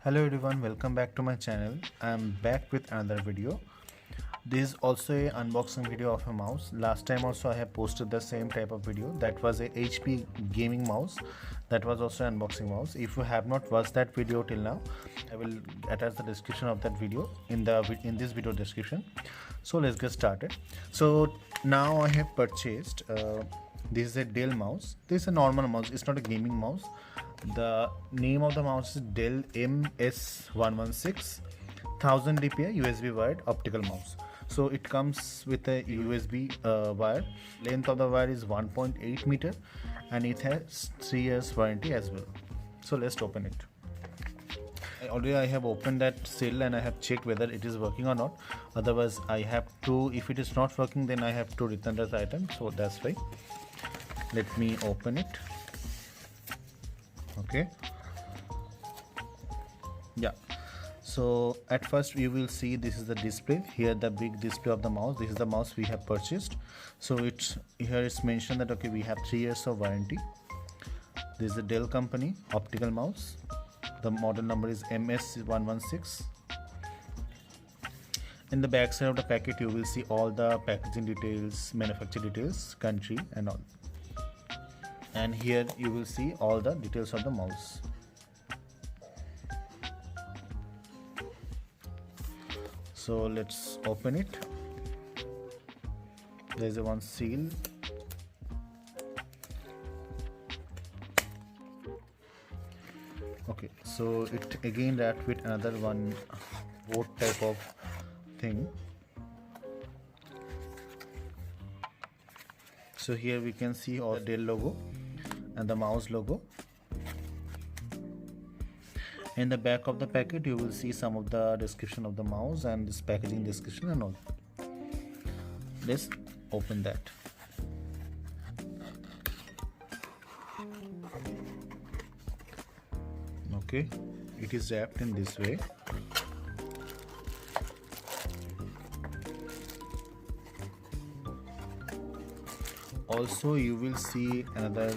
Hello everyone, welcome back to my channel. I am back with another video. This is also a unboxing video of a mouse. Last time also I have posted the same type of video. That was a HP gaming mouse. That was also an unboxing mouse. If you have not watched that video till now, I will attach the description of that video in this video description. So let's get started. So now I have purchased this is a Dell mouse. This is a normal mouse. It's not a gaming mouse. The name of the mouse is Dell MS116 1000 dpi USB wired optical mouse. So it comes with a USB wire. Length of the wire is 1.8 meter and it has 3 years warranty as well. So let's open it. Already I have opened that seal and I have checked whether it is working or not. Otherwise I have to, if it is not working, then I have to return that item. So that's why. Let me open it. Okay, yeah, so at first you will see this is the display here, the big display of the mouse. This is the mouse we have purchased. So it's here, it's mentioned that okay, we have 3 years of warranty. This is a Dell company optical mouse. The model number is MS116. In the back side of the packet you will see all the packaging details, manufacturer details, country and all. And here you will see all the details of the mouse. So let's open it. There is a one seal. Okay, so it again wrapped with another one board type of thing. So here we can see all the Dell logo and the mouse logo. In the back of the packet you will see some of the description of the mouse and this packaging description and all. Let's open that. Okay, it is wrapped in this way. Also you will see another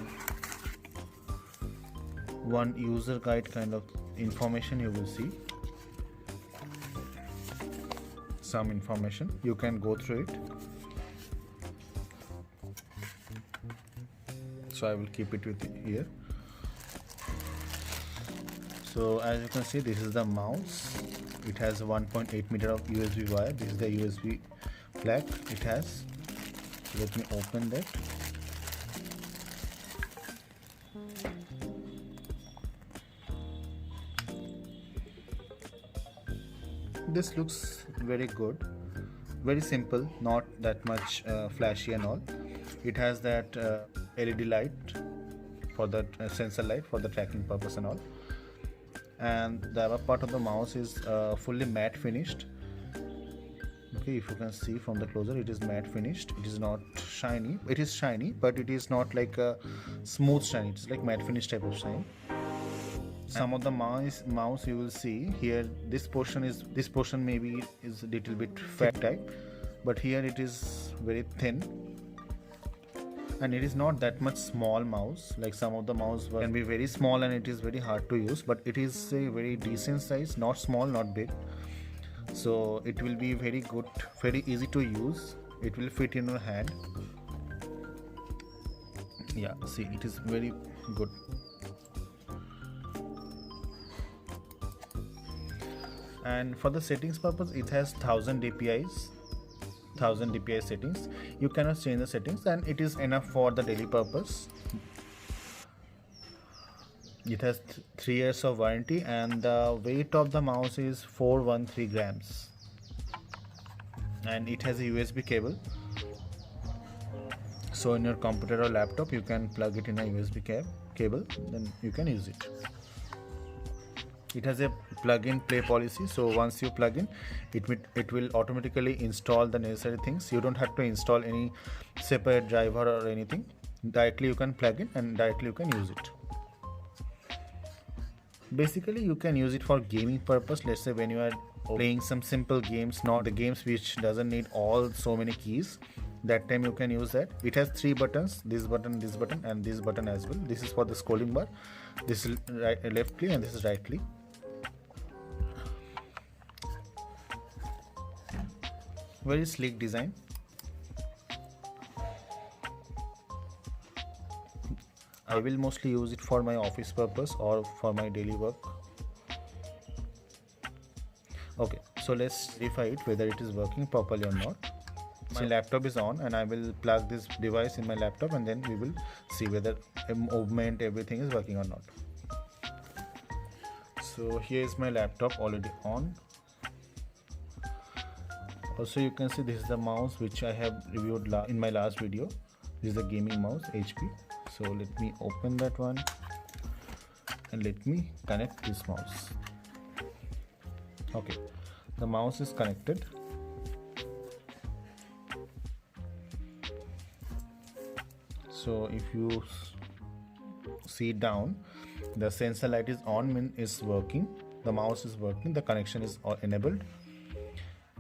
one user guide kind of information. You will see some information, you can go through it. So I will keep it with here. So as you can see, this is the mouse. It has 1.8 meter of USB wire. This is the USB plug it has. So let me open that. This looks very good, very simple, not that much flashy and all. It has that LED light for the sensor light for the tracking purpose and all. And the upper part of the mouse is fully matte finished. Okay, if you can see from the closer, it is matte finished. It is not shiny. It is shiny, but it is not like a smooth shiny. It's like matte finish type of shine. Some of the mouse you will see here, this portion maybe is a little bit fat type, but here it is very thin. And it is not that much small mouse, like some of the mouse can be very small and it is very hard to use, but it is a very decent size, not small, not big. So it will be very good, very easy to use. It will fit in your hand. Yeah, see, it is very good. And for the settings purpose, it has 1000 dpi settings. You cannot change the settings and it is enough for the daily purpose. It has 3 years of warranty and the weight of the mouse is 413 grams. And it has a USB cable. So in your computer or laptop you can plug it in a USB cable, then you can use it. It has a plug-in play policy, so once you plug in, it will automatically install the necessary things. You don't have to install any separate driver or anything. Directly you can plug in and directly you can use it. Basically you can use it for gaming purpose. Let's say when you are playing some simple games, not the games which doesn't need all so many keys, that time you can use that. It has 3 buttons, this button, and this button as well. This is for the scrolling bar. This is left click and this is right click. Very sleek design. I will mostly use it for my office purpose or for my daily work. Okay, so let's verify it whether it is working properly or not. My laptop is on and I will plug this device in my laptop, and then we will see whether movement, everything is working or not. So here is my laptop already on. Also you can see this is the mouse which I have reviewed in my last video. This is the gaming mouse HP. So let me open that one and let me connect this mouse. Okay, the mouse is connected. So if you see down, the sensor light is on, is working, the mouse is working, the connection is enabled.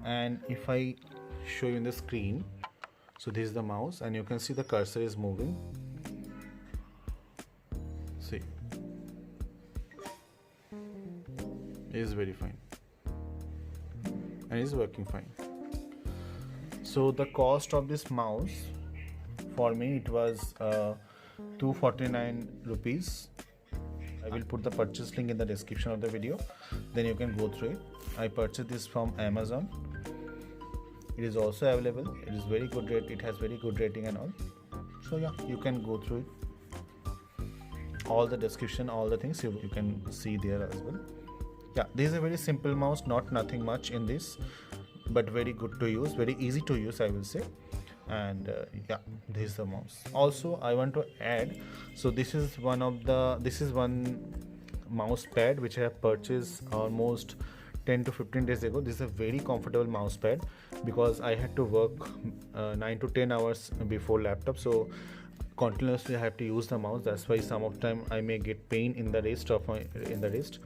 And if I show you in the screen, so this is the mouse and you can see the cursor is moving. See, it is very fine and is working fine. So the cost of this mouse for me, it was 249 rupees. I will put the purchase link in the description of the video, then you can go through it. I purchased this from Amazon. It is also available. It is very good rate. It has very good rating and all. So yeah, you can go through it. All the description, all the things you can see there as well. Yeah, this is a very simple mouse, nothing much in this, but very good to use, very easy to use, I will say. And yeah, this is the mouse. Also I want to add, so this is one mouse pad which I have purchased almost 10 to 15 days ago. This is a very comfortable mouse pad because I had to work 9 to 10 hours before laptop, so continuously I have to use the mouse. That's why some of time I may get pain in the wrist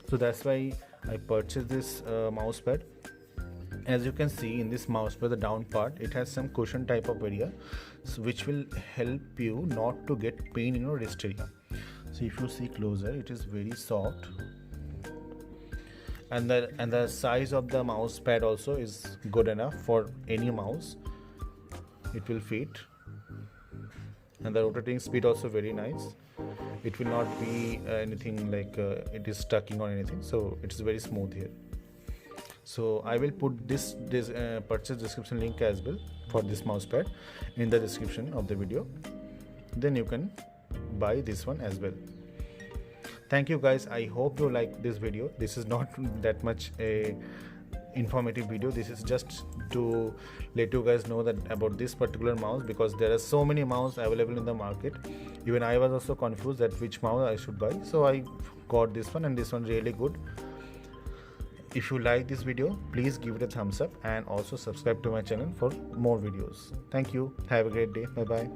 so that's why I purchased this mouse pad. As you can see in this mouse pad, the down part, it has some cushion type of area, so which will help you not to get pain in your wrist area. So if you see closer, it is very soft, and the size of the mouse pad also is good enough for any mouse. It will fit, and the rotating speed also very nice. It will not be anything like it is stucking or anything, so it is very smooth here. So I will put this purchase description link as well for this mouse pad in the description of the video, then you can buy this one as well. Thank you guys, I hope you like this video. This is not that much a informative video. This is just to let you guys know that about this particular mouse, because there are so many mouse available in the market. Even I was also confused that which mouse I should buy, so I got this one, and this one really good. If you like this video, please give it a thumbs up and also subscribe to my channel for more videos. Thank you, have a great day, bye bye.